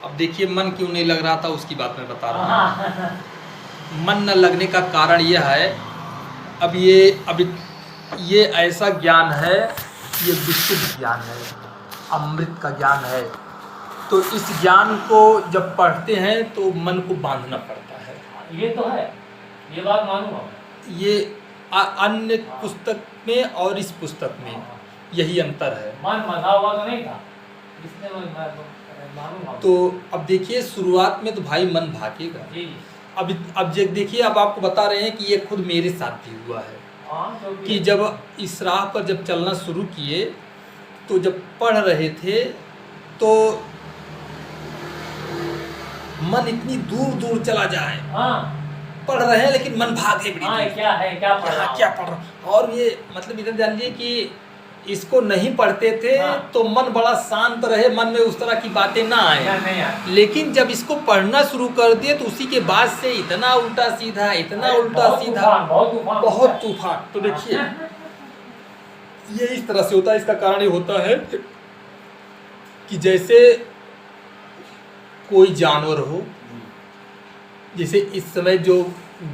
अब देखिए मन क्यों नहीं लग रहा था उसकी बात मैं बता रहा हूँ। हाँ। मन न लगने का कारण यह है, अब ये ऐसा ज्ञान है, ये विशुद्ध ज्ञान है, अमृत का ज्ञान है। तो इस ज्ञान को जब पढ़ते हैं तो मन को बांधना पड़ता है। ये तो है, ये बात मानूंगा। ये अन्य पुस्तक में और इस पुस्तक में यही अंतर है। मन बंधा हुआ तो नहीं था, इसलिए मैं मानूंगा। तो अब देखिए शुरुआत में तो भाई मन भागेगा। जी। अब देखिए, अब आपको बता रहे हैं कि ये खुद मेरे साथ भी हुआ है। हाँ, कि जब इस राह पर जब चलना शुरू किए तो जब पढ़ रहे थे तो मन इतनी दूर दूर चला जाए। हाँ। पढ़ रहे हैं लेकिन मन भागे बड़ी हाँ, दूर। क्या है, क्या पढ़ रहा हूँ? क्या पढ़ रहा। और ये मतलब इधर जान लीजिए कि इसको नहीं पढ़ते थे। हाँ। तो मन बड़ा शांत रहे, मन में उस तरह की बातें ना आए। नहीं आए। लेकिन जब इसको पढ़ना शुरू कर दिए तो उसी के बाद से इतना उल्टा सीधा, इतना उल्टा सीधा, बहुत तूफान। तो देखिए ये इस तरह से होता है। इसका कारण ये होता है कि जैसे कोई जानवर हो, जैसे इस समय जो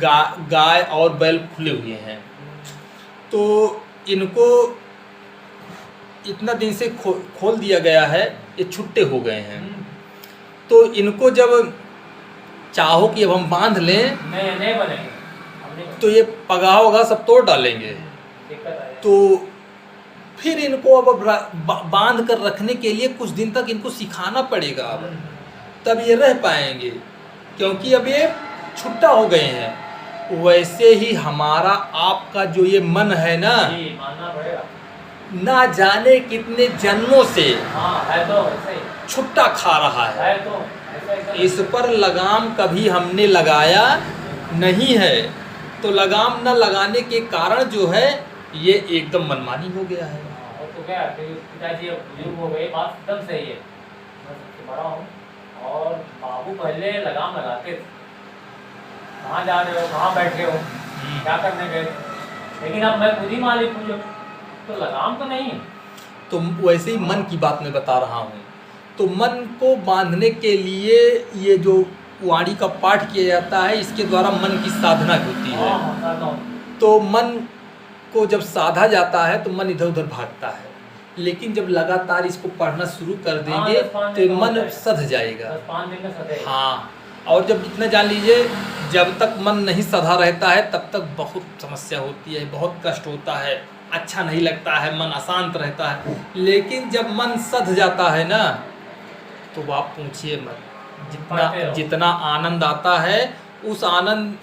गाय और बैल खुले हुए हैं, तो इनको इतना दिन से खोल दिया गया है, ये छुट्टे हो गए हैं। तो इनको जब चाहो कि अब हम बांध लें, नहीं बनेंगे, तो ये पगाह वगाह सब तोड़ डालेंगे। तो फिर इनको अब बांध कर रखने के लिए कुछ दिन तक इनको सिखाना पड़ेगा, अब तब ये रह पाएंगे, क्योंकि अब ये छुट्टा हो गए हैं। वैसे ही हमारा आपका जो ये मन है ना, मानना पड़ेगा, ना जाने कितने जन्मों से है तो ऐसे ही छुट्टा खा रहा है। तो ऐसे इस पर लगाम कभी हमने लगाया नहीं है। तो लगाम न लगाने के कारण जो है ये एकदम मनमानी हो गया है। तो क्या पिताजी अब बुजुर्ग हो गए, बात एकदम सही है। मैं सबसे बड़ा हूँ और बाबू पहले लगाम लगाते थे, कहाँ जा रहे हो, कहाँ बैठे हो, क्या करने गए। लेकिन अब मैं खुद ही मालिक हूँ, तो लगाम तो नहीं। तो वैसे ही मन की बात मैं बता रहा हूँ। तो मन को बांधने के लिए ये जो वाणी का पाठ किया जाता है, इसके द्वारा मन की साधना होती है। तो मन को जब साधा जाता है तो मन इधर उधर भागता है। लेकिन जब लगातार इसको पढ़ना शुरू कर देंगे तो मन सध जाएगा। 5 दिन में सधेगा। हाँ, और जब इतना जान लीजिए, जब तक मन नहीं सधा रहता है तब तक बहुत समस्या होती है, बहुत कष्ट होता है, अच्छा नहीं लगता है, मन अशांत रहता है। लेकिन जब मन सध जाता है ना, तो आप पूछिए मत, जितना आनंद आता है, उस आनंद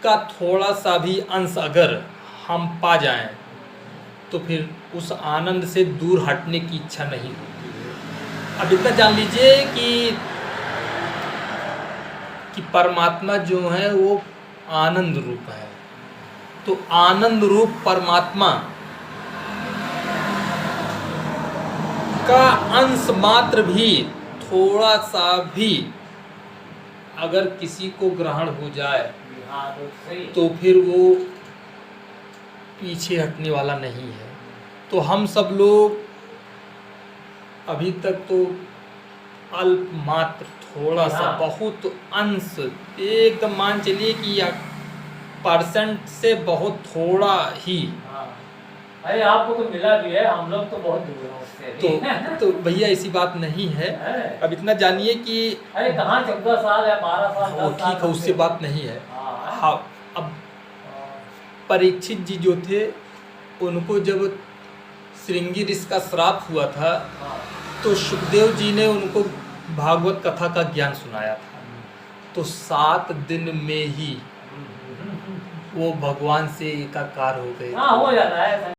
का थोड़ा सा भी अंश अगर हम पा जाएं तो फिर उस आनंद से दूर हटने की इच्छा नहीं होती है। अब इतना जान लीजिए कि परमात्मा जो है वो आनंद रूप है। तो आनंद रूप परमात्मा का अंश मात्र भी, थोड़ा सा भी अगर किसी को ग्रहण हो जाए तो फिर वो पीछे हटने वाला नहीं है। तो हम सब लोग अभी तक तो अल्प मात्र, थोड़ा सा, बहुत अंश, एकदम मान चलिए कि % से बहुत थोड़ा ही। अरे आपको तो मिला भी है, हम लोग तो बहुत दूर हैं उससे। तो भैया ऐसी बात नहीं है। अब इतना जानिए कि अरे कहाँ 14 साल है, 12 साल, 10 साल, ठीक है, उससे बात नहीं है। हाँ, अब परीक्षित जी जो थे, उनको जब श्रृंगी ऋषि का श्राप हुआ था तो सुखदेव जी ने उनको भागवत कथा का ज्ञान सुनाया था। तो 7 दिन में ही वो भगवान से एकाकार हो गए। हाँ, हो जाता है।